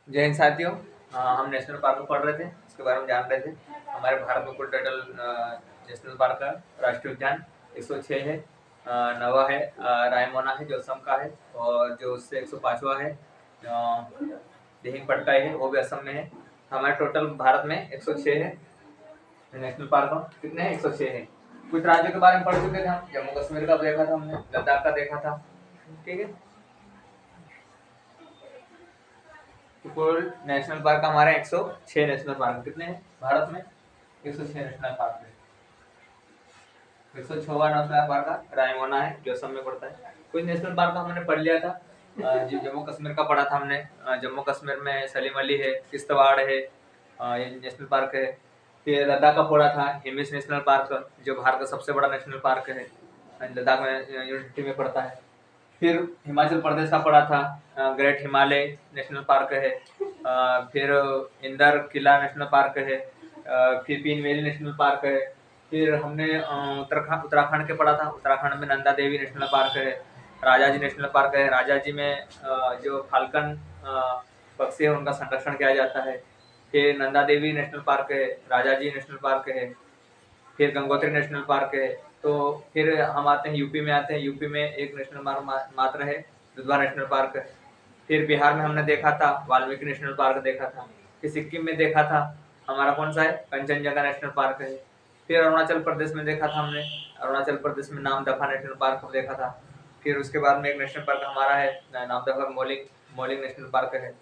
जय हिंद साथियों। हम नेशनल पार्क में पढ़ रहे थे, उसके बारे में जान रहे थे। हमारे भारत में कुल टोटल नेशनल पार्क का राष्ट्रीय उद्यान 106 है। नवा है रायमोना है जो असम का है, और जो उससे 105वां है दिहिंग पटकाई है, वो भी असम में है। हमारे टोटल भारत में 106 है नेशनल पार्क। कितने हैं? 106 है। कुछ राज्यों के बारे में पढ़ चुके थे हम, जम्मू कश्मीर का देखा था हमने, लद्दाख का देखा था। ठीक है, तो कुल नेशनल पार्क हमारे 106 नेशनल पार्क। कितने हैं भारत में? 106 नेशनल पार्क है। 106वां नेशनल पार्क का रायमोना है जो असम में पड़ता है। कुछ नेशनल पार्क का हमने पढ़ लिया था। जो जम्मू कश्मीर का पढ़ा था हमने। जम्मू कश्मीर में सलीम अली है, किश्तवाड़ है, ये नेशनल पार्क है। फिर लद्दाख का पढ़ा था हिमिस नेशनल पार्क, जो भारत का सबसे बड़ा नेशनल पार्क है, लद्दाख में यूनिवर्सिटी में पड़ता है। फिर हिमाचल प्रदेश का पड़ा था ग्रेट हिमालय नेशनल पार्क है। फिर इंदर किला नेशनल पार्क है। फिर पीन वैली नेशनल पार्क है। फिर हमने उत्तराखंड के पढ़ा था, उत्तराखंड में नंदा देवी नेशनल पार्क है। राजा जी नेशनल पार्क है, राजा जी में जो फाल्कन पक्षी है उनका संरक्षण किया जाता है। फिर नंदा देवी नेशनल पार्क है, राजा जी नेशनल पार्क है। फिर गंगोत्री नेशनल पार्क है। तो फिर हम आते हैं यूपी में, आते हैं यूपी में एक नेशनल पार्क मात्र है, दुधवा नेशनल पार्क है। फिर बिहार में हमने देखा था वाल्मीकि नेशनल पार्क देखा था। फिर सिक्किम में देखा था हमारा कौन सा है, कंचनजंगा नेशनल पार्क है। फिर अरुणाचल प्रदेश में देखा था हमने, अरुणाचल प्रदेश में नामदफा नेशनल पार्क देखा था। फिर उसके बाद में एक नेशनल पार्क हमारा है Namdapha moulding moulding national park है।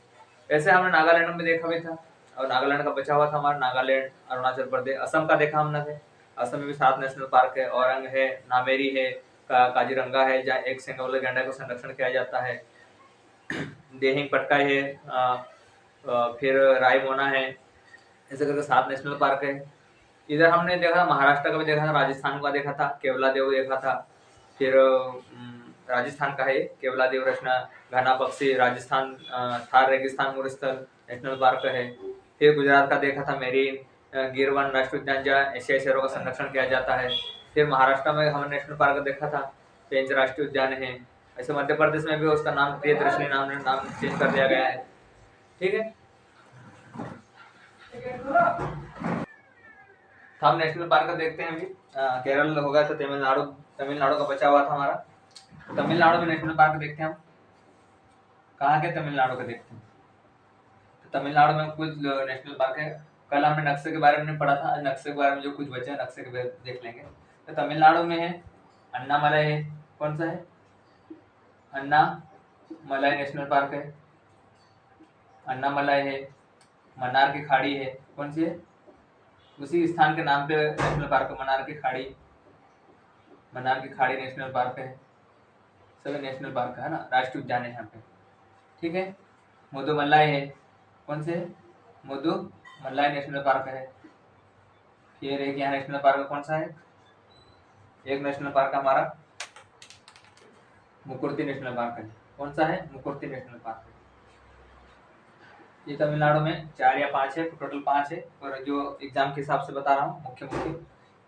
ऐसे हमने नागालैंड में देखा भी था, और नागालैंड का बचा हुआ था हमारा, नागालैंड, अरुणाचल प्रदेश, असम का देखा हमने। असम में भी 7 नेशनल पार्क है, औरंग है, नामेरी है, काजीरंगा है जहाँ एक सिंगल गैंडा को संरक्षण किया जाता है, देहिंग पटकाई है, फिर रायमोना है। ऐसे करके 7 नेशनल पार्क है। इधर हमने देखा महाराष्ट्र का भी देखा था, राजस्थान का देखा था, केवला देव देखा था। फिर राजस्थान का है केवला देव रचना घना पक्षी राजस्थान, थार रेगिस्तान मुरस्थल नेशनल पार्क है। फिर गुजरात का देखा था मेरीन गिर वन राष्ट्रीय उद्यान जहाँ एशियाई शेरों का संरक्षण किया जाता है। फिर महाराष्ट्र में हमने नेशनल पार्क देखा था, पेंच राष्ट्रीय उद्यान है। ऐसे मध्य प्रदेश में भी उसका नाम प्रियदर्शनी नाम चेंज कर दिया गया है। ठीक है, तो हम नेशनल पार्क देखते हैं अभी। केरल हो गया तो तमिलनाडु, तमिलनाडु का बचा हुआ था हमारा। तमिलनाडु में नेशनल पार्क देखते हैं हम। कहाँ के तमिलनाडु के देखते हैं? तो तमिलनाडु में कुछ नेशनल पार्क है। कल हमने नक्शे के बारे में पढ़ा था, आज नक्शे के बारे में जो कुछ बचे हैं नक्शे के बारे में देख लेंगे। तो तमिलनाडु में है अन्नामलाई है। कौन सा है? अन्नामलाई नेशनल पार्क है। अन्नामलाई है। मन्नार की खाड़ी है। कौन सी है? उसी स्थान के नाम पे नेशनल पार्क है, मन्नार की खाड़ी। मन्नार की खाड़ी नेशनल पार्क है। सभी नेशनल पार्क है ना, राष्ट्रीय उद्यान है यहाँ पे। ठीक है, मुदुमलाई है। कौन से? मुदुमलाई नेशनल पार्क है। फिर एक यहाँ नेशनल पार्क कौन सा है? एक नेशनल पार्क हमारा मुकुर्ती नेशनल पार्क है। कौन सा है? मुकुर्ती नेशनल पार्क है। ये तमिलनाडु में 4 या 5 है, टोटल 5 है, और जो एग्जाम के हिसाब से बता रहा हूँ मुख्य मुख्य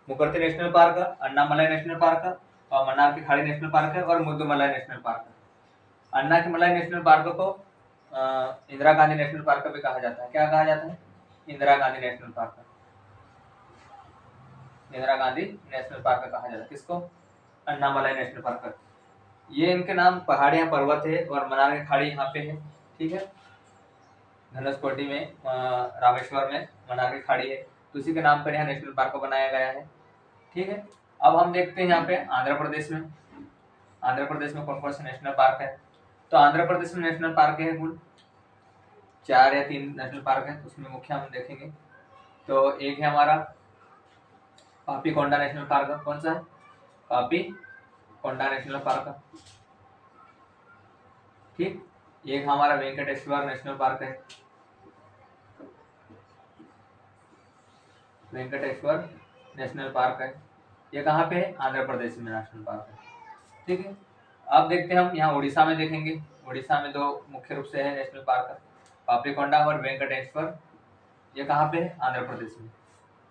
Mukurthi national park, Annamalai national park, और मन्नार की खाड़ी नेशनल पार्क है, और मुदुमलाई नेशनल पार्क है। अन्ना की मलाई नेशनल पार्क को इंदिरा गांधी नेशनल पार्क भी कहा जाता है। क्या कहा जाता है? Indira Gandhi national park. Indira Gandhi national park कहा जाता है किसको? Annamalai national park. ये इनके नाम पहाड़ियां पर्वत है, और मनार की खाड़ी यहाँ पे है। ठीक है, धनुषकोटी में रामेश्वर में मनार की खाड़ी है, तो उसी के नाम पर यहाँ नेशनल पार्क को बनाया गया है। ठीक है, अब हम देखते हैं यहाँ पे आंध्र प्रदेश में। आंध्र प्रदेश में कौन कौन से नेशनल पार्क है? तो आंध्र प्रदेश में नेशनल पार्क है कुल 4 या 3 नेशनल पार्क है, उसमें मुख्य हम देखेंगे। तो एक है हमारा पापी कोंडा नेशनल पार्क। कौन सा है? पापी कोंडा नेशनल पार्क। ठीक, एक हमारा वेंकटेश्वर नेशनल पार्क है। वेंकटेश्वर नेशनल पार्क है, ये कहाँ पे है? आंध्र प्रदेश में नेशनल पार्क है। ठीक है, अब देखते हैं हम यहाँ उड़ीसा में देखेंगे। उड़ीसा में 2 मुख्य रूप से है नेशनल पार्क, पापीकोंडा और वेंकटेश्वर। ये कहाँ पे है? आंध्र प्रदेश में।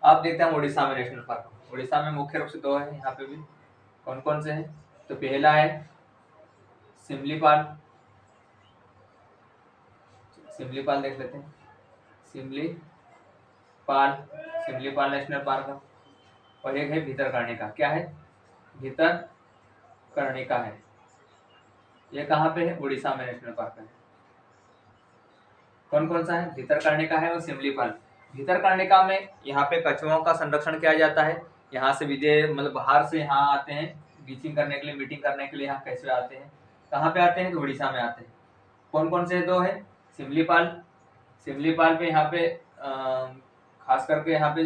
अब देखते हैं हम उड़ीसा में नेशनल पार्क। उड़ीसा में मुख्य रूप से 2 है यहाँ पे भी। कौन कौन से हैं? तो पहला है सिमलीपाल। सिमलीपाल देख लेते हैं। सिमलीपाल, सिमलीपाल नेशनल पार्क, और एक है भितरकनिका। क्या है? भितरकनिका है। ये कहाँ पे है? उड़ीसा में नेशनल पार्क है। कौन कौन सा है? भितरकनिका है और सिमलीपाल। भितरकनिका में यहाँ पे कछुओं का संरक्षण किया जाता है। यहाँ से विदेश मतलब बाहर से यहाँ आते हैं बीचिंग करने के लिए, मीटिंग करने के लिए यहाँ कैसे आते हैं? कहाँ पे आते हैं? तो उड़ीसा में आते हैं। कौन कौन से दो है? सिमलीपाल, सिमलीपाल पे यहाँ पे खास करके यहाँ पे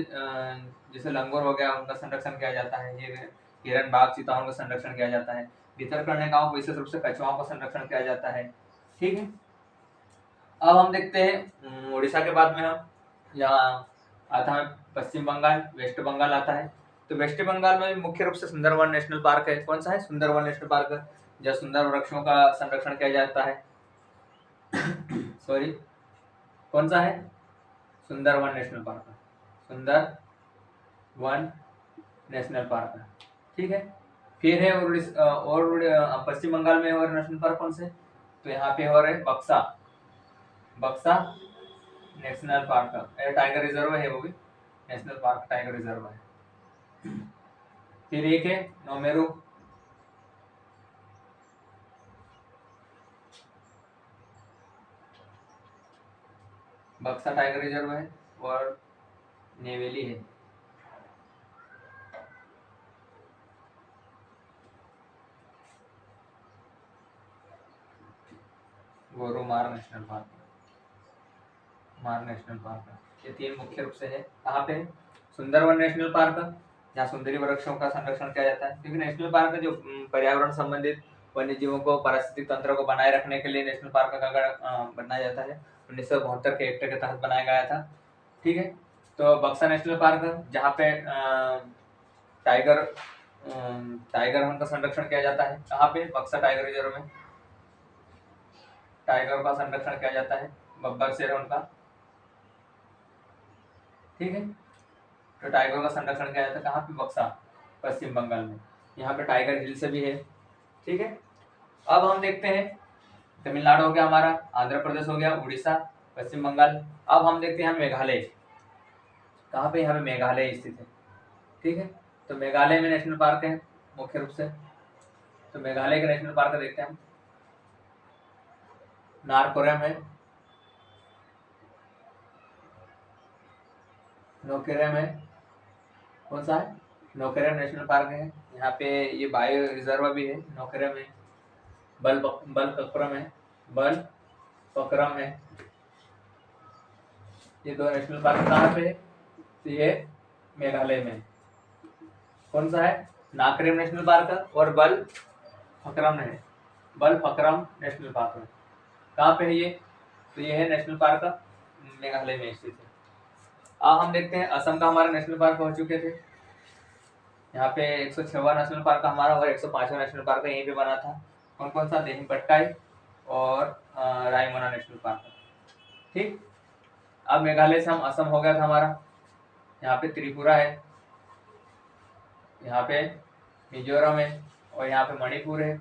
जैसे लंगूर हो गया उनका संरक्षण किया जाता है, हिरन बाघ चीताओं का संरक्षण किया जाता है। भितरकनिका को विशेष रूप से कछुओं का संरक्षण किया जाता है। ठीक है, अब हम देखते हैं उड़ीसा के बाद में हम यहाँ आता है पश्चिम बंगाल, वेस्ट बंगाल आता है। तो वेस्ट बंगाल में मुख्य रूप से सुंदरवन नेशनल पार्क है। कौन सा है? सुंदरवन नेशनल पार्क, जहाँ सुंदर वृक्षों का संरक्षण किया जाता है। सॉरी, कौन सा है? Sundarban national park, Sundarban national park. ठीक है, फिर है और पश्चिम बंगाल में और नेशनल पार्क कौन से? तो यहाँ पे और है बक्सा, बक्सा नेशनल पार्क, टाइगर रिजर्व है, वो भी नेशनल पार्क टाइगर रिजर्व है। फिर एक है नोमेरू, बक्सा टाइगर रिजर्व है, और नेवेली है। गोरुमार नेशनल पार्क, मार नेशनल पार्क। ये तीन मुख्य रूप से है। कहाँ पे? सुंदरवन नेशनल पार्क, जहाँ सुंदरी वृक्षों का संरक्षण किया जाता है, क्योंकि नेशनल पार्क जो पर्यावरण संबंधित वन्य जीवों को, पारिस्थितिक तंत्र को बनाए रखने के लिए नेशनल पार्क का बनाया जाता है। 1972 के एक्ट के तहत बनाया गया था। ठीक है, तो बक्सा नेशनल पार्क जहाँ पे टाइगर टाइगर उनका संरक्षण किया जाता है। कहाँ पे? बक्सा टाइगर रिजर्व में टाइगर का संरक्षण किया जाता है, बब्बर शेर उनका। ठीक है, तो टाइगर का संरक्षण किया जाता है कहाँ पे? बक्सा, पश्चिम बंगाल में। यहाँ पे टाइगर हिल्स भी है। ठीक है, अब हम देखते हैं तमिलनाडु हो गया हमारा, आंध्र प्रदेश हो गया, उड़ीसा, पश्चिम बंगाल। अब हम देखते हैं मेघालय। कहाँ पे? यहाँ पे मेघालय स्थित है। ठीक है, तो मेघालय में नेशनल पार्क है मुख्य रूप से। तो मेघालय के नेशनल पार्क देखते हैं हम। नारकोरम है, नौकेरम है। कौन सा है? नौकेरम नेशनल पार्क है। यहाँ पे ये बायो रिजर्व भी है, नौकेरम है। बलपक्रम है, बलपक्रम है। ये दो नेशनल पार्क कहाँ पे है? तो ये मेघालय में। कौन सा है? नाकरेम नेशनल पार्क और बलपक्रम है, बलपक्रम नेशनल पार्क। कहाँ पे है ये? तो ये है नेशनल पार्क मेघालय में स्थित है। अब हम देखते हैं असम का हमारा नेशनल पार्क हो चुके थे। यहाँ पे 106वां नेशनल पार्क हमारा और 105वां नेशनल पार्क यहीं पे बना था। कौन कौन सा? देही पटकाई और रायमना नेशनल पार्क। ठीक, अब मेघालय से हम असम हो गया था हमारा। यहाँ पे त्रिपुरा है, यहाँ पे मिजोरम है, और यहाँ पे मणिपुर है,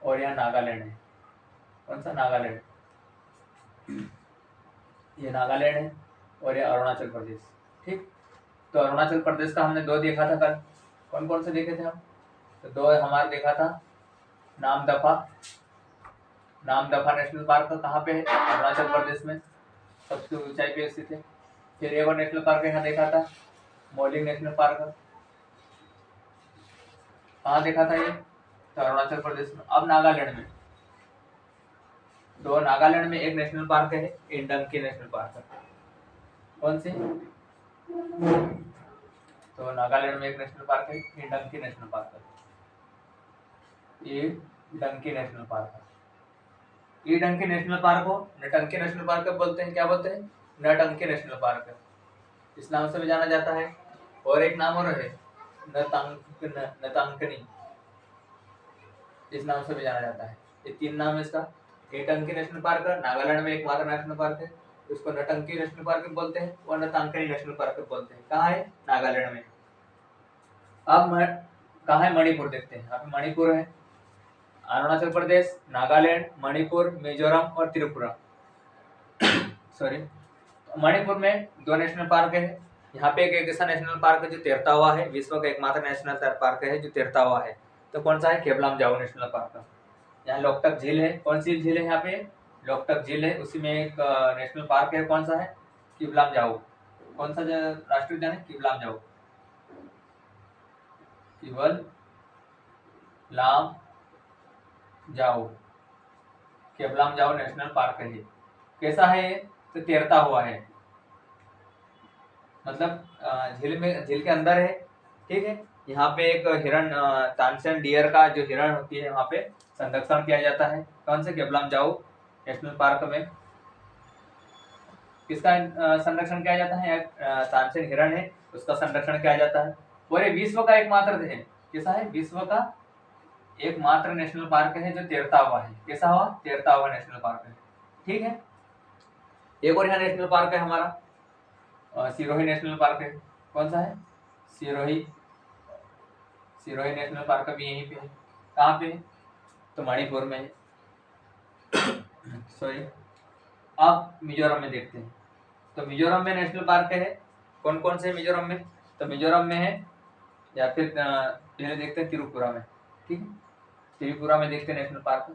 और यहाँ नागालैंड है। कौन सा? नागालैंड, ये नागालैंड है, और ये अरुणाचल प्रदेश। ठीक, तो अरुणाचल प्रदेश का हमने दो देखा था कल। कौन कौन से देखे थे हम? तो दो हमारा देखा था, नामदफा, नामदफा नेशनल पार्क कहाँ पे है? अरुणाचल प्रदेश में, सबसे ऊंचाई पे स्थित है। फिर एक और नेशनल पार्क यहाँ देखा था, मोलिंग नेशनल पार्क। कहाँ देखा था ये? तो अरुणाचल प्रदेश में। अब नागालैंड में नागालैंड में एक नेशनल पार्क है, इंडंकी नेशनल पार्क। कौन सी? तो नागालैंड में एक नेशनल पार्क है, इंडंकी नेशनल पार्क। ये डंकी नेशनल पार्क है। डंकी नेशनल पार्क को नटंकी नेशनल पार्क बोलते हैं। क्या बोलते हैं? नटंकी नेशनल पार्क, इस नाम से भी जाना जाता है। और एक नाम और है, नतांकनी, इस नाम से भी जाना जाता है। ये तीन नाम है इसका। टंकी नेशनल पार्क नागालैंड में एकमात्र नेशनल पार्क है, उसको नटंकी नेशनल पार्क बोलते हैं, और नतांकनी नेशनल पार्क बोलते हैं। कहाँ है? नागालैंड में। अब कहाँ है? मणिपुर देखते हैं। यहाँ पे मणिपुर है, अरुणाचल प्रदेश, नागालैंड, मणिपुर, मिजोरम और त्रिपुरा। सॉरी, मणिपुर में 2 नेशनल पार्क है। यहाँ पे एक ऐसा नेशनल पार्क है जो तैरता हुआ है, विश्व का एकमात्र नेशनल पार्क है जो तैरता हुआ है। तो कौन सा है? केवलाम जाओ नेशनल पार्क। यहाँ लोकटक झील है। कौन सी झील है? यहाँ पे लोकटक झील है, उसी में एक नेशनल पार्क है। कौन सा है? केवलाम जाओ। कौन सा राष्ट्रीय उद्यान है? केवलाम जाओ, केवल लाम जाओ, केवलाम जाओ नेशनल पार्क है। कैसा है ये? तो तैरता हुआ है, मतलब झील के अंदर है, ठीक है। यहाँ पे एक हिरण, तानसेन डियर का जो हिरण होती है वहाँ पे संरक्षण किया जाता है। कौन से? केवलाम जाओ नेशनल पार्क में किसका संरक्षण किया जाता है? तानसेन हिरण है, उसका संरक्षण किया जाता है। और ये विश्व का एकमात्र है। कैसा है? विश्व का एकमात्र नेशनल पार्क है जो तैरता हुआ है। कैसा हुआ? तैरता हुआ नेशनल पार्क है, ठीक है। एक और यहाँ नेशनल पार्क है हमारा, सिरोही नेशनल पार्क है। कौन सा है? सिरोही। सिरोही नेशनल पार्क भी यहीं पे है। कहाँ पे है? तो मणिपुर में है। सॉरी, आप मिजोरम में देखते हैं। तो मिजोरम में नेशनल पार्क है। कौन कौन से मिजोरम में? तो मिजोरम में है, या फिर पहले देखते हैं त्रिपुरा में, ठीक है। त्रिपुरा में देखते हैं नेशनल पार्क।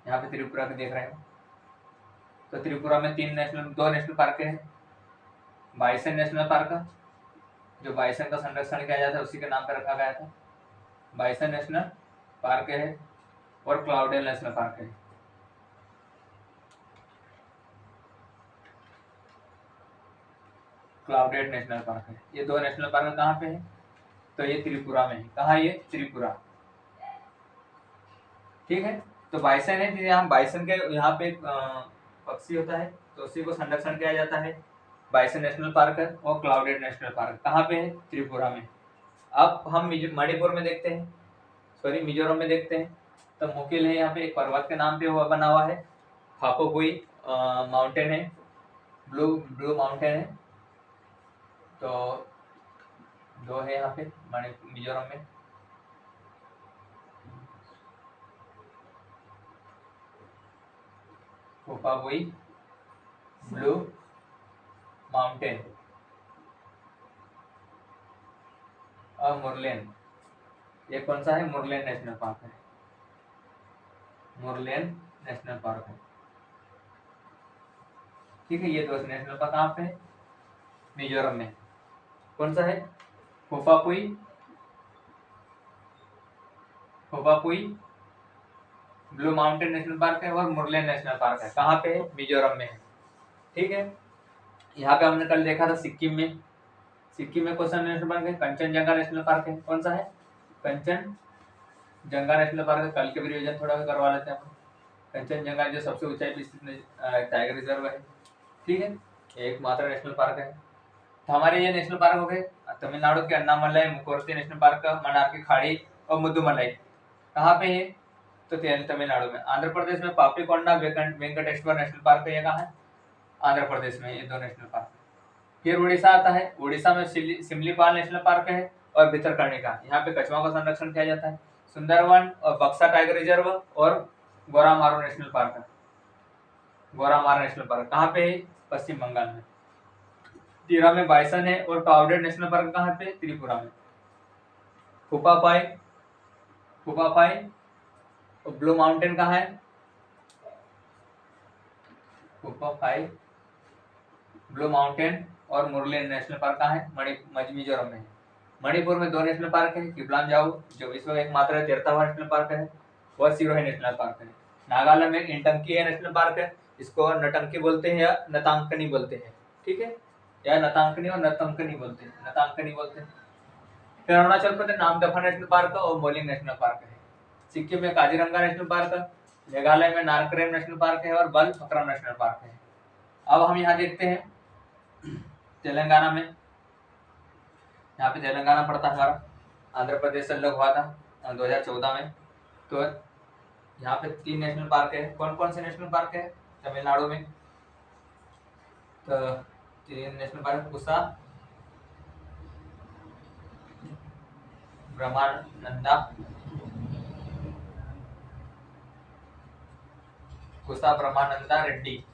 यहाँ पे त्रिपुरा के देख रहे हैं। तो त्रिपुरा में 2 नेशनल पार्क है। बाइसन नेशनल पार्क, जो बाइसन का संरक्षण किया जाता है उसी के नाम पर रखा गया था। बाइसन नेशनल पार्क है। और क्लाउडेल नेशनल पार्क है। क्लाउडेड नेशनल पार्क है। ये 2 नेशनल पार्क कहाँ पे है? तो ये त्रिपुरा में है। कहाँ? ये त्रिपुरा, ठीक है। तो बाइसन है, यहाँ बाइसन के यहाँ पे पक्षी होता है, तो उसी को संरक्षण किया जाता है। बाइसन नेशनल पार्क है। और क्लाउडेड नेशनल पार्क कहाँ पे है? त्रिपुरा में। अब हम मणिपुर में देखते हैं, सॉरी मिजोरम में देखते हैं। तो मुकिल है, यहाँ पे एक पर्वत के नाम पे हुआ बना हुआ है। हापोपुई माउंटेन है, ब्लू माउंटेन है। तो 2 है यहाँ पे मिजोरम में। हापोपुई ब्लू माउंटेन और मुरलेन। ये कौन सा है? मुरलेन नेशनल पार्क है। मुरलेन नेशनल पार्क है, ठीक है। ये 2 नेशनल पार्क कहाँ पे है? मिजोरम में। कौन सा है? होपापुई ब्लू माउंटेन नेशनल पार्क है। और मुरलेन नेशनल पार्क है। कहाँ पे है? मिजोरम में है, ठीक है। यहाँ पे हमने कल देखा था सिक्किम में। सिक्किम में कौन सा नेशनल पार्क है? कंचनजंगा नेशनल पार्क है। कौन सा है? कंचनजंगा नेशनल पार्क है। कल के भी रिवीजन थोड़ा करवा लेते हैं अपन। कंचनजंगा जो सबसे ऊंचाई पे स्थित टाइगर रिजर्व है, ठीक है। एकमात्र नेशनल पार्क है। तो हमारे ये नेशनल पार्क हो गए। तमिलनाडु के अन्नामलाई मुकोर्ती नेशनल पार्क, मन्नार की खाड़ी और मुद्दुमलाई कहाँ पे है? तो तमिलनाडु में। आंध्र प्रदेश में पापीकोंडा वेंकटेश्वर नेशनल पार्क है। ये कहाँ है? आंध्र प्रदेश में। ये 2 नेशनल पार्क। फिर उड़ीसा आता है। उड़ीसा में सिमलीपाल नेशनल पार्क है और भितरकनिका। यहाँ पे कछुआ का संरक्षण किया जाता है। सुंदरवन और बक्सा टाइगर रिजर्व और गोरामारो नेशनल पार्क। गोरामारो नेशनल पार्क कहाँ पे है? पश्चिम बंगाल में। तिरा में बाइसन है। और क्लाउडेड नेशनल पार्क कहाँ पे? त्रिपुरा में। फुपापाई और ब्लू माउंटेन कहाँ है? फुपापाई ब्लू माउंटेन और मुरलेन नेशनल पार्क कहाँ है? मिजोरम में है। मणिपुर में 2 नेशनल पार्क है। किपलाम जाओ जो विश्व का एकमात्र तैरता हुआ नेशनल पार्क है, और सिरोही नेशनल पार्क है। नागालैंड में इंटंकी है नेशनल पार्क है। इसको नटंकी बोलते हैं या नतांकनी बोलते हैं, ठीक है। या नतांकनी और नतंकनी बोलते हैं, नतांकनी बोलते हैं। फिर अरुणाचल प्रदेश नामदफा नेशनल पार्क और मोलिंग नेशनल पार्क है। सिक्किम में काजीरंगा नेशनल पार्क है। मेघालय में नारक्रेम नेशनल पार्क है और बल पकरम नेशनल पार्क है। अब हम यहाँ देखते हैं तेलंगाना में। यहाँ पे तेलंगाना पड़ता है हमारा। आंध्र प्रदेश से अलग हुआ था 2014 में। तो यहाँ पे 3 नेशनल पार्क है। कौन कौन से नेशनल पार्क है? तमिलनाडु में तो 3 नेशनल पार्क, कुसा, ब्रह्मानंदा रेड्डी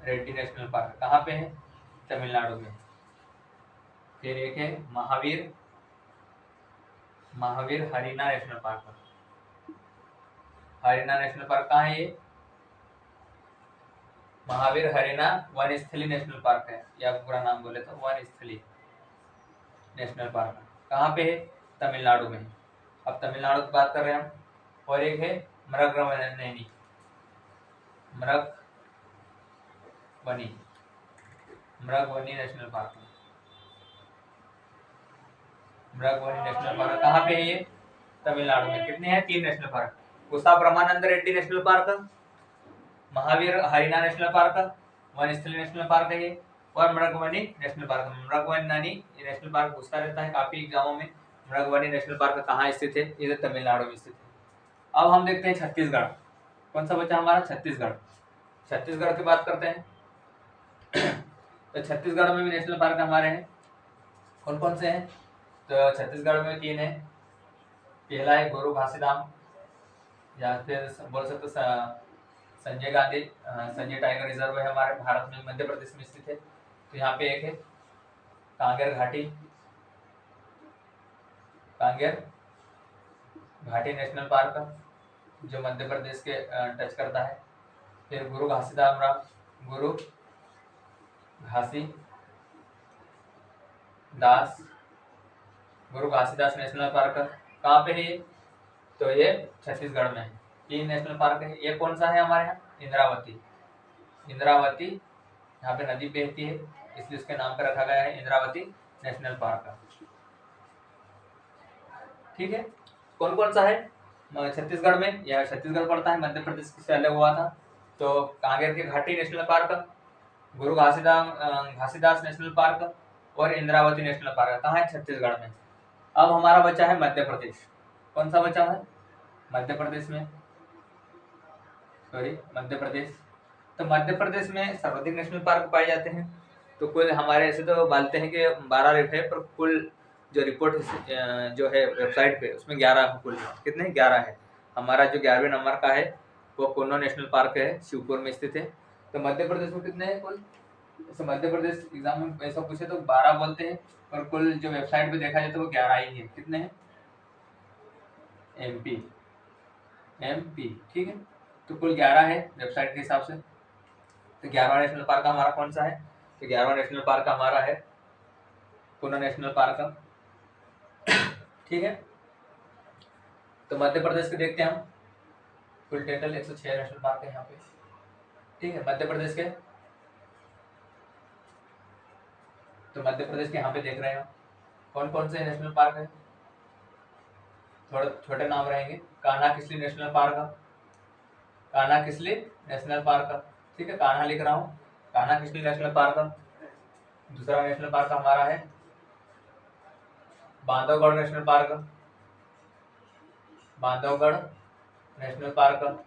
रेड्डी नेशनल पार्क कहाँ पे है? तमिलनाडु में। फिर एक है Mahavir Harina national park. Harina national park कहाँ है ये? महावीर हरीना वनस्थली नेशनल पार्क है, या पूरा नाम बोले तो वनस्थली नेशनल पार्क कहाँ पे है? तमिलनाडु में। अब तमिलनाडु की बात कर रहे हैं हम। और एक है मृगवनी national park. Mrugavani national park कहाँ पे है ये? तमिलनाडु में। कितने हैं? 3 national park. Kasu Brahmananda Reddy national park, Mahavir Harina national park, Vanasthali national park है ये, और Mrugavani national park. Mrugavani national park पूछता रहता है काफी एग्जामों में। मृगवनी नेशनल पार्क कहाँ स्थित है? ये तमिलनाडु में स्थित है। अब हम देखते हैं छत्तीसगढ़। कौन सा बचा हमारा? छत्तीसगढ़। छत्तीसगढ़ की बात करते हैं। तो छत्तीसगढ़ में भी नेशनल पार्क हमारे हैं। कौन कौन से हैं? तो छत्तीसगढ़ में 3 है। पहला है गुरु घासीदाम, या फिर बोल सकते संजय गांधी संजय टाइगर रिजर्व है हमारे भारत में, मध्य प्रदेश में स्थित है। तो यहाँ पे एक है कांगेर घाटी नेशनल पार्क, जो मध्य प्रदेश के टच करता है। फिर गुरु घासीदास नेशनल पार्क कहाँ पे है ये? तो ये छत्तीसगढ़ में है। 3 नेशनल पार्क है। ये कौन सा है हमारे यहाँ? इंद्रावती यहाँ पे नदी बहती है, इसलिए उसके नाम पर रखा गया है इंद्रावती नेशनल पार्क। ठीक है। कौन कौन सा है छत्तीसगढ़ में? यह छत्तीसगढ़ पड़ता है, मध्य प्रदेश से अलग हुआ था। तो कांगेर के घाटी नेशनल पार्क, गुरु घासीदास नेशनल पार्क और इंद्रावती नेशनल पार्क कहाँ है? छत्तीसगढ़ में। अब हमारा बचा है मध्य प्रदेश। कौन सा बचा है? मध्य प्रदेश तो मध्य प्रदेश में सर्वाधिक नेशनल पार्क पाए जाते हैं। तो कुल हमारे ऐसे तो बोलते हैं कि 12 रेट है, पर कुल जो रिपोर्ट जो है वेबसाइट पे उसमें 11 कुल। कितने? 11 है। हमारा जो 11वें नंबर का है वो कुन्नो नेशनल पार्क है, शिवपुर में स्थित है। तो मध्य प्रदेश में कितने हैं कुल? जैसे मध्य प्रदेश एग्जाम में ऐसा पूछे तो 12 बोलते हैं, और कुल जो वेबसाइट पे देखा जाए तो वो 11 ही है। कितने हैं? एमपी। ठीक है। तो कुल 11 है वेबसाइट के हिसाब से। तो 11वां नेशनल पार्क हमारा कौन सा है? तो 11वां नेशनल पार्क हमारा है कुन्नो नेशनल पार्क। ठीक है। तो मध्य प्रदेश के देखते हैं हम। कुल टोटल 106 नेशनल पार्क है यहाँ पे। ठीक है। मध्य प्रदेश के, तो मध्य प्रदेश के यहाँ पे देख रहे हैं कौन कौन से नेशनल पार्क है। थोड़े छोटे नाम रहेंगे। Kanha Kisli national park. ठीक है, कान्हा लिख रहा हूँ। Kanha Kisli national park. दूसरा नेशनल पार्क हमारा है बांधवगढ़ नेशनल पार्क।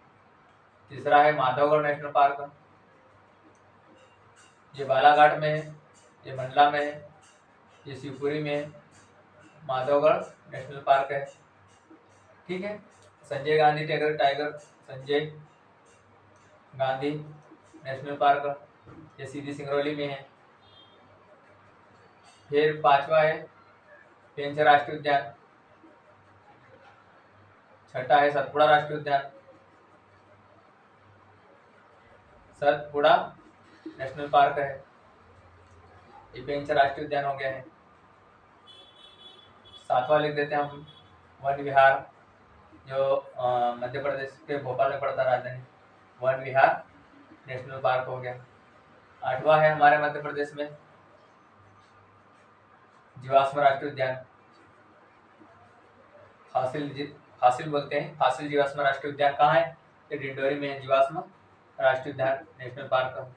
तीसरा है माधवगढ़ नेशनल पार्क। ये बालाघाट में है, ये मंडला में है, ये शिवपुरी में है। माधवगढ़ नेशनल पार्क है। ठीक है। संजय गांधी नेशनल पार्क, ये सीधी सिंगरौली में है। फिर 5वां है पेंच राष्ट्रीय उद्यान। 6ठा है सतपुड़ा राष्ट्रीय उद्यान। सतपुड़ा नेशनल पार्क है, ये पेंच राष्ट्रीय उद्यान हो गया है। 7वां लिख देते हैं हम वन विहार, जो मध्य प्रदेश के भोपाल में पड़ता राजधानी। वन विहार नेशनल पार्क हो गया। 8वां है हमारे मध्य प्रदेश में जीवाश्म राष्ट्रीय उद्यान। फासिल बोलते हैं, फासिल जीवाश्म राष्ट्रीय उद्यान कहाँ है? ये डिंडोरी में है, जीवाश्म राष्ट्रीय उद्यान नेशनल पार्क।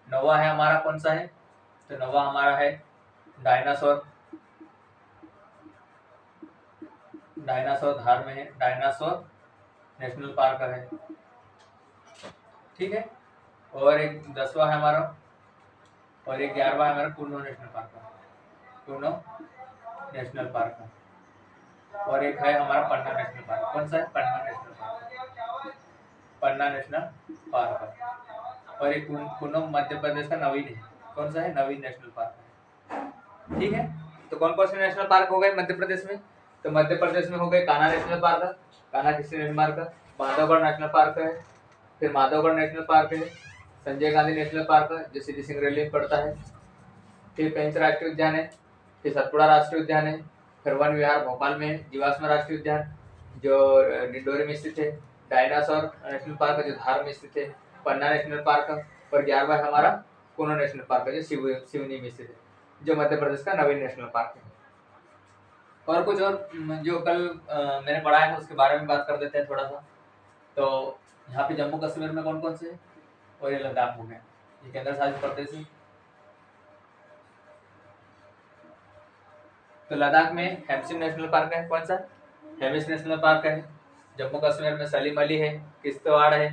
9वां है हमारा कौन सा है? तो 9वां हमारा है डायनासोर धार में है, डायनासोर नेशनल पार्क है। ठीक है। और एक 10वां है हमारा, और एक 11वां है हमारा कुन्नो नेशनल पार्क। और एक है हमारा पन्ना नेशनल पार्क। कौन सा है? पन्ना नेशनल पार्क। और एक कुनो मध्य प्रदेश का नवीन है। कौन सा है? नवीन नेशनल पार्क है। ठीक है, तो कौन कौन से नेशनल पार्क हो गए मध्य प्रदेश में? तो मध्य प्रदेश में हो गए कान्हा नेशनल पार्क, कान्हा किसी national park, Bandhavgarh national park है, फिर माधवगढ़ नेशनल पार्क है, संजय गांधी नेशनल पार्क जो सिटी सिंगरैली में पड़ता है, फिर पेंच राष्ट्रीय उद्यान है, फिर सतपुड़ा राष्ट्रीय उद्यान है, फिर वन विहार भोपाल में है, जीवाश्म राष्ट्रीय उद्यान जो डिंडोरी में स्थित है, डायनासोर नेशनल पार्क जो धार में स्थित है, पन्ना नेशनल पार्क, और 11वां हमारा कुनो नेशनल पार्क है जो सिवनी में स्थित है, जो मध्य प्रदेश का नवीन नेशनल पार्क है। और कुछ और जो कल मैंने पढ़ा है उसके बारे में बात कर देते हैं थोड़ा सा। तो यहाँ पे जम्मू कश्मीर में कौन कौन से है, और ये लद्दाख हो गया, ये केंद्र शासित प्रदेश है। तो लद्दाख में हेमसिम नेशनल पार्क है, कौन सा? हेमिस नेशनल पार्क है। जम्मू कश्मीर में सलीम अली है, किश्तवाड़ है,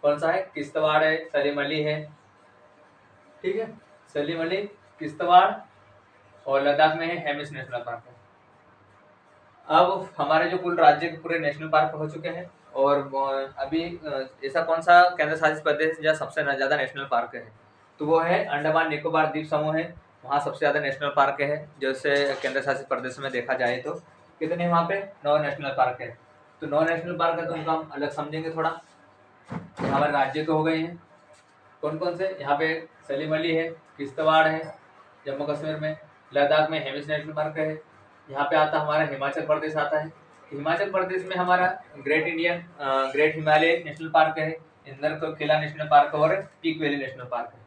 कौन सा है? किश्तवाड़ है, सलीम अली है। ठीक है, सलीम अली, किश्तवाड़, और लद्दाख में है हेमिस नेशनल पार्क है। अब हमारे जो कुल राज्य के पूरे नेशनल पार्क हो चुके हैं, और अभी ऐसा कौन सा केंद्र शासित प्रदेश जहाँ सबसे ज्यादा नेशनल पार्क है? तो वो है अंडमान निकोबार द्वीप समूह है, वहाँ सबसे ज्यादा नेशनल पार्क है। जैसे केंद्र शासित प्रदेश में देखा जाए तो कितने वहाँ पे 9 नेशनल पार्क है। तो 9 नेशनल पार्क है तो उनका हम अलग समझेंगे थोड़ा। हमारे राज्य के हो गए हैं कौन कौन से? यहाँ पे सलीम अली है, किश्तवाड़ है जम्मू कश्मीर में, लद्दाख में हेमिस नेशनल पार्क है। यहाँ पे आता हमारा हिमाचल प्रदेश आता है। हिमाचल प्रदेश में हमारा ग्रेट हिमालय नेशनल पार्क है, इंदर को किला नेशनल पार्क और पीक वैली नेशनल पार्क है।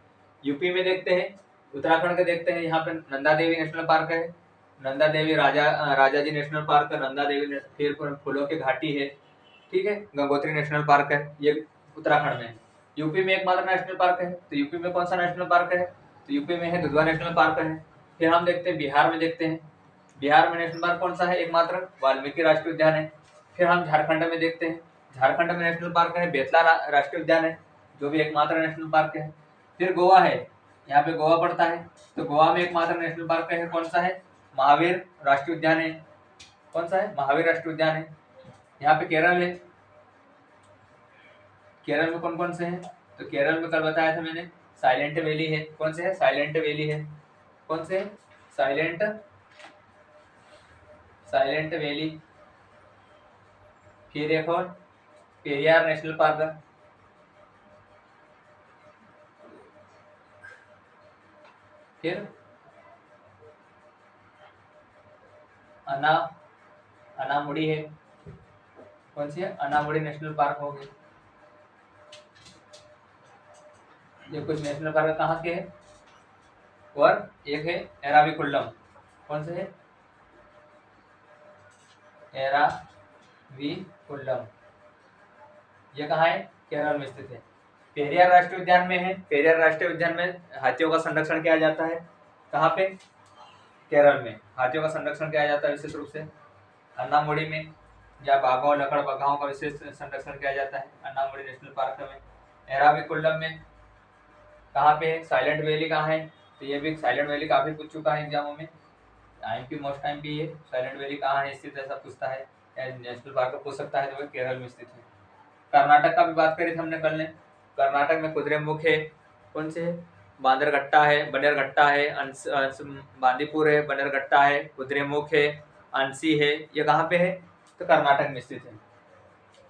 यूपी में देखते हैं, उत्तराखंड के देखते हैं, यहाँ पे नंदा देवी नेशनल पार्क है, नंदा देवी राजा जी नेशनल पार्क है, नंदा देवी, फिर फूलों की घाटी है। ठीक है, गंगोत्री नेशनल पार्क है, ये उत्तराखंड में। यूपी में एकमात्र नेशनल पार्क है, तो यूपी में कौन सा नेशनल पार्क है? तो यूपी में है दुधवा नेशनल पार्क है। फिर हम देखते हैं बिहार में, देखते हैं बिहार में नेशनल पार्क कौन सा है? एकमात्र वाल्मीकि राष्ट्रीय उद्यान है। फिर हम झारखंड में देखते हैं, झारखंड में नेशनल पार्क है बेतला राष्ट्रीय उद्यान है, जो भी एकमात्र नेशनल पार्क है। फिर गोवा है, यहाँ पे गोवा पड़ता है, तो गोवा में एकमात्र नेशनल पार्क है, कौन सा है? महावीर राष्ट्रीय उद्यान है। कौन सा है? महावीर राष्ट्रीय उद्यान है। यहाँ पे केरल है, केरल में कौन कौन से हैं? तो केरल में कल बताया था मैंने, साइलेंट वैली है। कौन से है? साइलेंट वैली है। कौन से? Silent valley. फिर एक और पेरियार नेशनल पार्क है। फिर अनामुड़ी है। कौन सी है? अनामुड़ी नेशनल पार्क हो गई। ये कुछ नेशनल पार्क कहाँ के है? और एक है एराविकुलम। कौन से है? एराविकुलम, ये कहाँ है? केरल में स्थित है। पेरियार राष्ट्रीय उद्यान में है, पेरियार राष्ट्रीय उद्यान में हाथियों का संरक्षण किया जाता है। कहाँ पे? केरल में हाथियों का संरक्षण किया जाता है विशेष रूप से। अन्नामुड़ी में या बाघों लकड़ बगाओं का विशेष संरक्षण किया जाता है अन्नामुड़ी नेशनल पार्क में। एराविकुलम में कहाँ पे है? साइलेंट वैली कहाँ है? तो ये भी साइलेंट वैली काफी पूछ चुका है एग्जामों में, IMP मोस्ट टाइम पे ये साइलेंट वैली कहाँ है स्थित है सब पूछता है, नेशनल पार्क पूछ सकता है, तो केरल में स्थित है। कर्नाटक का भी बात करी थी हमने कल ने, कर्नाटक में कुद्रेमुख है। कौन से? बांदरघट्टा है, बनेरघट्टा है, बांदीपुर है, बनेरघट्टा है, कुद्रेमुख है, अंसी है, ये कहाँ पे है? तो कर्नाटक में स्थित है।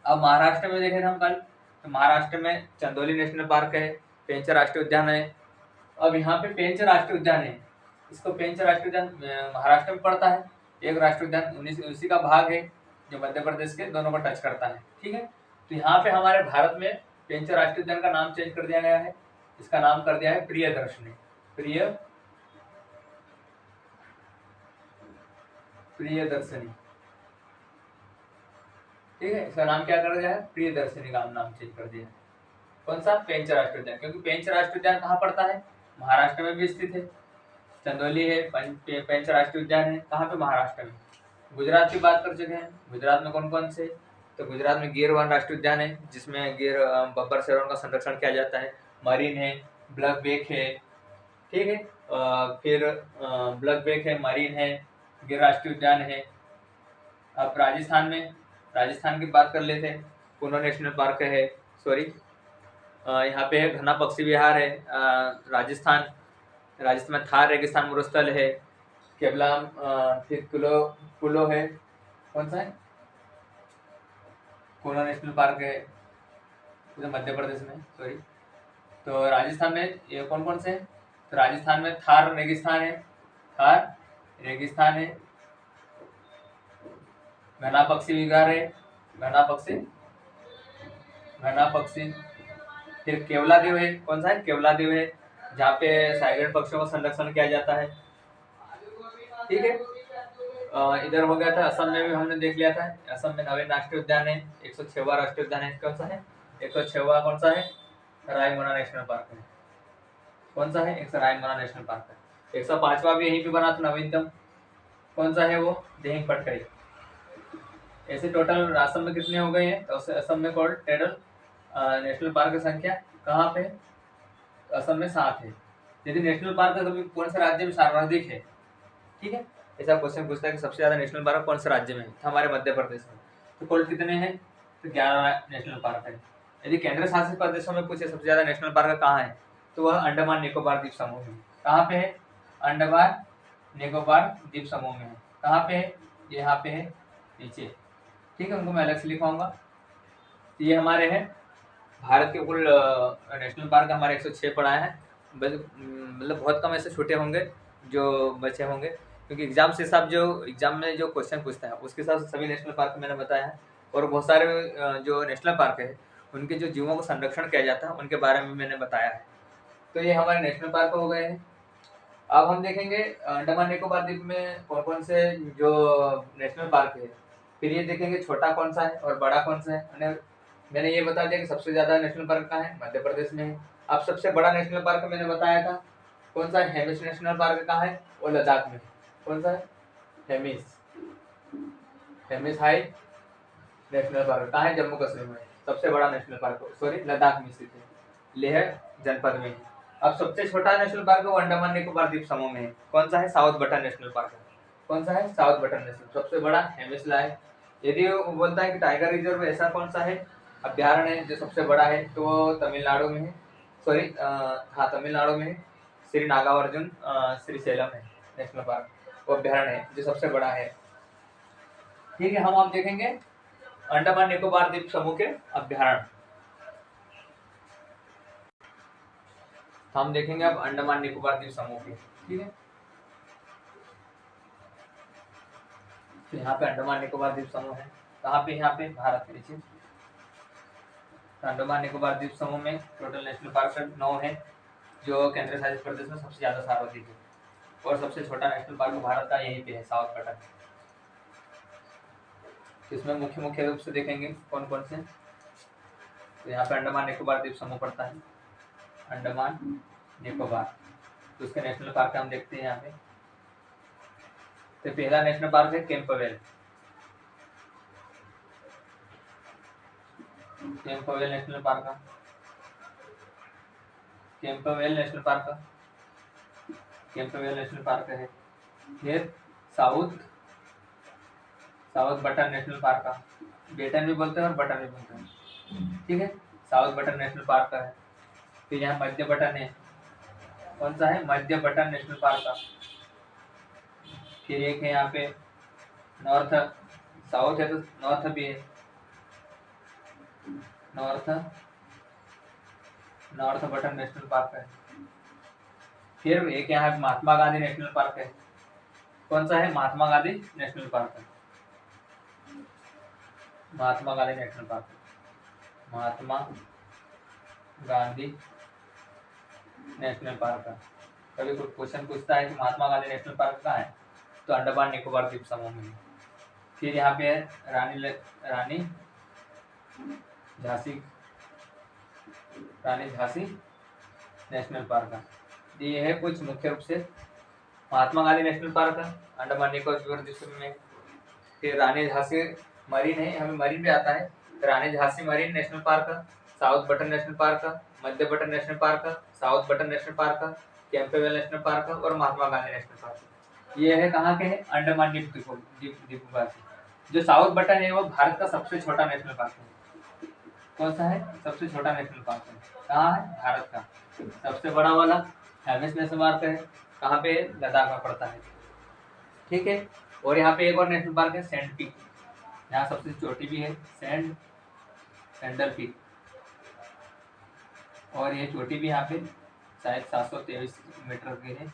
अब महाराष्ट्र में देखे थे हम कल, तो महाराष्ट्र में चंदोली नेशनल पार्क है, पेंच राष्ट्रीय उद्यान है। अब यहाँ पे पेंच राष्ट्रीय उद्यान है, इसको पेंच राष्ट्रीय उद्यान महाराष्ट्र में पड़ता है, एक राष्ट्रीय उद्यान उसी का भाग है जो मध्य प्रदेश के दोनों को टच करता है। ठीक है, तो यहाँ पे हमारे भारत में पेंच राष्ट्रीय उद्यान का नाम चेंज कर दिया गया है, इसका नाम कर दिया है प्रियदर्शनी। प्रियदर्शनी। ठीक है, इसका नाम क्या कर दिया है? प्रियदर्शनी का नाम चेंज कर दिया है। कौन सा? पेंच राष्ट्रीय उद्यान, क्योंकि पेंच राष्ट्रीय उद्यान कहाँ पड़ता है? महाराष्ट्र में भी स्थित है। चंदौली है, पेंच राष्ट्रीय उद्यान है, कहाँ पे? महाराष्ट्र में। गुजरात की बात कर चुके हैं, गुजरात में कौन कौन से? तो गुजरात में गिर वन राष्ट्रीय उद्यान है, जिसमें गिर बब्बर शेरों का संरक्षण किया जाता है। मरीन है, ब्लैक बेक है। ठीक है, फिर ब्लैक बेक है, मरीन है, गिर राष्ट्रीय उद्यान है। अब राजस्थान में, राजस्थान की बात कर लेते हैं, कुनो नेशनल पार्क है, सॉरी यहाँ पे है घना पक्षी विहार है। राजस्थान में थार रेगिस्तान मरुस्थल है। केवलाम, फिर कुलो है, कौन सा है, कुलो नेशनल पार्क है मध्य प्रदेश में, सॉरी। तो राजस्थान में ये कौन कौन से है? तो राजस्थान में थार रेगिस्तान है, थार रेगिस्तान है, घना पक्षी विहार है, घना पक्षी। फिर केवलादेव है, कौन सा है, केवलादेव है, जहाँ पे साइग्रेड पक्षियों का संरक्षण किया जाता है। ठीक है, इधर हो गया था। असम में भी हमने देख लिया था। असम में नवीन राष्ट्रीय उद्यान है, 106वां राष्ट्रीय उद्यान है। कौन सा है 106वां? कौन सा है? रायमोना नेशनल पार्क है। कौन सा है? रायमोना नेशनल पार्क है। 105वां भी यहीं पे बना था, नवीनतम। कौन सा है वो? दिहिंग पटकाई। ऐसे टोटल असम में कितने हो गए हैं? तो असम में टोटल नेशनल पार्क की संख्या कहाँ पे? असम में 7 है। यदि नेशनल पार्क कभी कौन से राज्य में सर्वाधिक है, ठीक है, ऐसा क्वेश्चन पूछता है कि सबसे ज्यादा नेशनल पार्क कौन से राज्य में है, तो हमारे मध्य प्रदेश में। तो कुल कितने हैं? तो 11 नेशनल पार्क है। यदि केंद्र शासित प्रदेशों में पूछे सबसे ज्यादा नेशनल पार्क कहाँ है, तो वह अंडमान निकोबार द्वीप समूह में। कहाँ पे है? अंडमान निकोबार द्वीप समूह में है। कहाँ पे है? यहाँ पे है, नीचे। ठीक है, उनको मैं अलग से लिखवाऊंगा। ये हमारे हैं भारत के कुल नेशनल पार्क हमारे 106 पढ़ाए हैं। मतलब बहुत कम ऐसे छोटे होंगे जो बचे होंगे, क्योंकि एग्जाम से हिसाब जो एग्जाम में जो क्वेश्चन पूछता है उसके हिसाब से सभी नेशनल पार्क मैंने बताया है। और बहुत सारे जो नेशनल पार्क है उनके जो जीवों को संरक्षण किया जाता है उनके बारे में मैंने बताया है। तो ये हमारे नेशनल पार्क हो गए हैं। अब हम देखेंगे अंडमान निकोबार द्वीप में कौन कौन से जो नेशनल पार्क है। फिर ये देखेंगे छोटा कौन सा है और बड़ा कौन सा है। मैंने ये बता दिया कि सबसे ज्यादा नेशनल पार्क कहाँ है, मध्य प्रदेश में है। अब सबसे बड़ा नेशनल पार्क मैंने बताया था, कौन सा है? हेमिस नेशनल पार्क कहाँ है? वो लद्दाख में। कौन सा है? हेमिस हाई नेशनल पार्क कहाँ है? जम्मू कश्मीर में। सबसे बड़ा नेशनल पार्क, सॉरी, लद्दाख में स्थित है, लेह जनपद में। अब सबसे छोटा नेशनल पार्क वो अंडमान निकोबार द्वीप समूह में है। कौन सा है? साउथ बटन नेशनल पार्क है। कौन सा है? South Button national. सबसे बड़ा हेमिस ला है। यदि वो बोलता है कि टाइगर रिजर्व ऐसा कौन सा है अभ्यारण्य है जो सबसे बड़ा है, तो वो तमिलनाडु में है, सॉरी, हाँ, तमिलनाडु में है। श्री नागार्जुन श्री सेलम है नेशनल पार्क, वो अभ्यारण्य है जो सबसे बड़ा है। ठीक है, हम आप देखेंगे अंडमान निकोबार द्वीप समूह के अभ्यारण्य। हम देखेंगे अब अंडमान निकोबार द्वीप समूह के। ठीक है, तो यहाँ पे अंडमान निकोबार द्वीप समूह है। कहाँ पे? यहाँ पे भारत के नीचे। अंडमान निकोबार द्वीप समूह में टोटल नेशनल पार्क 9 है, जो केंद्र शासित प्रदेश में सबसे ज्यादा सर्वाधिक है। और सबसे छोटा नेशनल पार्क भारत का यहीं पे है, साउथ बटन। इसमें मुख्य रूप से देखेंगे कौन कौन से। तो यहाँ पे अंडमान निकोबार द्वीप समूह पड़ता है, अंडमान निकोबार। तो उसके नेशनल पार्क हम देखते हैं यहाँ पे। तो पहला नेशनल पार्क है Campbell. Campbell national park, Campbell national park, Campbell national park है। फिर साउथ बटन नेशनल पार्क, बेटन भी बोलते हैं और बटन भी बोलते हैं। ठीक है, साउथ बटन नेशनल पार्क का है। फिर यहाँ मध्य बटन है, कौन सा है? मध्य बटन नेशनल पार्क का। फिर एक है यहाँ पे नॉर्थ, साउथ है तो नॉर्थ भी है, नॉर्थ बटन नेशनल पार्क है। फिर एक यहाँ महात्मा गांधी नेशनल पार्क है। कौन सा है? महात्मा गांधी नेशनल पार्क है, Mahatma Gandhi national park, Mahatma Gandhi national park है। कभी कुछ क्वेश्चन पूछता है कि महात्मा गांधी नेशनल पार्क कहाँ है, तो अंडमान निकोबार द्वीप समूह में। फिर यहाँ पे रानी झांसी नेशनल पार्क। ये है कुछ मुख्य रूप से महात्मा गांधी नेशनल पार्क अंडमान निकोबार द्वीप में। फिर रानी झांसी मरीन है, हमें मरीन भी आता है। Rani Jhansi marine national park, south Button national park, मध्य Button national park, south Button national park, Campbell national park और महात्मा गांधी नेशनल पार्क। ये है कहाँ के हैं? अंडमान निकोबार। जो साउथ बटन है वो भारत का सबसे छोटा नेशनल पार्क है। कौन सा है? सबसे छोटा नेशनल पार्क है। कहाँ है? भारत का। सबसे बड़ा वाला हेमिस नेशनल पार्क है। कहाँ पे? लद्दाख में पड़ता है। ठीक है। और यहाँ पे एक और नेशनल पार्क है सैंड पीक, यहाँ सबसे चोटी भी है सैंडल पीक, और ये चोटी भी यहाँ पे शायद 723 मीटर की है।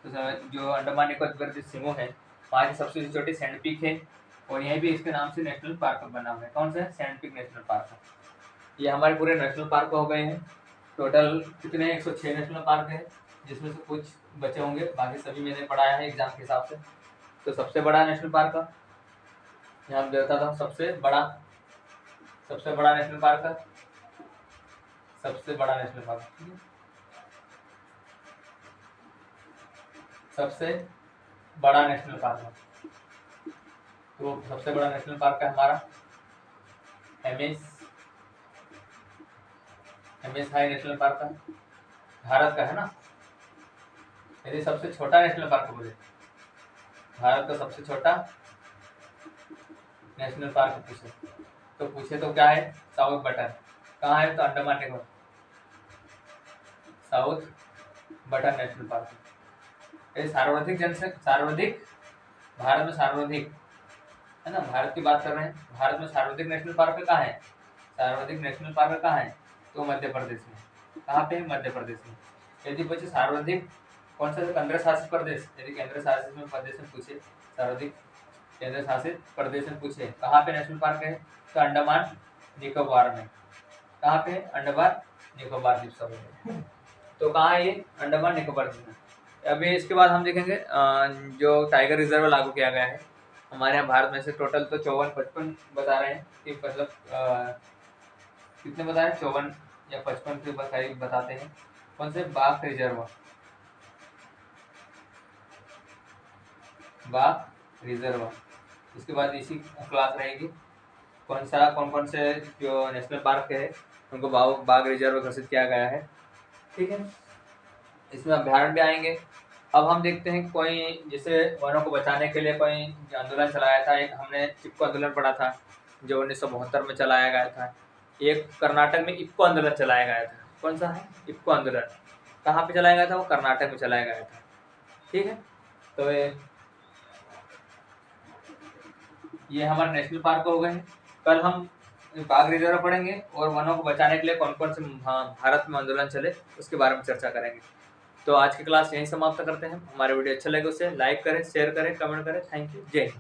तो जो अंडमान निकोबार जो समूह है वहाँ की सबसे छोटी सैंड पीक है, और यहीं भी इसके नाम से नेशनल पार्क बना हुआ है। कौन सा है? Sand peak national park. ये हमारे पूरे नेशनल पार्क हो गए हैं। टोटल कितने? 106 नेशनल पार्क है, जिसमें से कुछ बचे होंगे, बाकी सभी मैंने पढ़ाया है एग्जाम के हिसाब से। तो सबसे बड़ा नेशनल पार्क का यहाँ देता था, सबसे बड़ा नेशनल पार्क का, सबसे बड़ा नेशनल पार्क, सबसे बड़ा नेशनल पार्क है। तो सबसे बड़ा नेशनल पार्क है हमारा हेमिस हाई नेशनल पार्क है, भारत का है ना। यदि सबसे छोटा नेशनल पार्क बोले, भारत का सबसे छोटा नेशनल पार्क पूछे तो क्या है? South button. कहाँ है? तो Andaman Nicobar, south Button national park. ये सार्वधिक भारत में सार्वधिक है ना, भारत की बात कर रहे हैं। भारत में सार्वधिक नेशनल पार्क कहाँ है? सार्वधिक नेशनल पार्क कहाँ है? तो मध्य प्रदेश में। कहाँ पे? मध्य प्रदेश में। यदि पूछे सार्वधिक कौन सा केंद्र शासित प्रदेश, यदि केंद्र शासित प्रदेश में पूछे, सार्वधिक केंद्र शासित प्रदेश में पूछे कहाँ पे नेशनल पार्क है, तो अंडमान निकोबार में। कहाँ पे? अंडमान निकोबार द्वीप समूह में। तो कहाँ है ये? अंडमान निकोबार द्वीप में। अभी इसके बाद हम देखेंगे जो टाइगर रिजर्व लागू किया गया है हमारे यहाँ भारत में से। टोटल तो 54-55 बता रहे हैं कि मतलब कितने बता रहे हैं? 54 या 55 के करीब बताते हैं। कौन से? बाघ रिजर्व, बाघ रिजर्व। इसके बाद इसी क्लास रहेगी कौन कौन से जो नेशनल पार्क है उनको बाघ रिजर्व घोषित किया गया है। ठीक है, इसमें अभ्यारण्य भी आएंगे। अब हम देखते हैं कोई जैसे वनों को बचाने के लिए कोई आंदोलन चलाया था। एक हमने चिपको आंदोलन पढ़ा था जो 1972 में चलाया गया था। एक कर्नाटक में इक्को आंदोलन चलाया गया था। कौन सा है? इक्को आंदोलन। कहाँ पे चलाया गया था? वो कर्नाटक में चलाया गया था। ठीक है, तो ये हमारे नेशनल पार्क हो गए हैं। कल हम बाघ रिजर्व पढ़ेंगे और वनों को बचाने के लिए कौन कौन से भारत में आंदोलन चले उसके बारे में चर्चा करेंगे। तो आज की क्लास यहीं समाप्त करते हैं। हमारे वीडियो अच्छा लगे उसे लाइक करें, शेयर करें, कमेंट करें। Thank you. जय हिंद।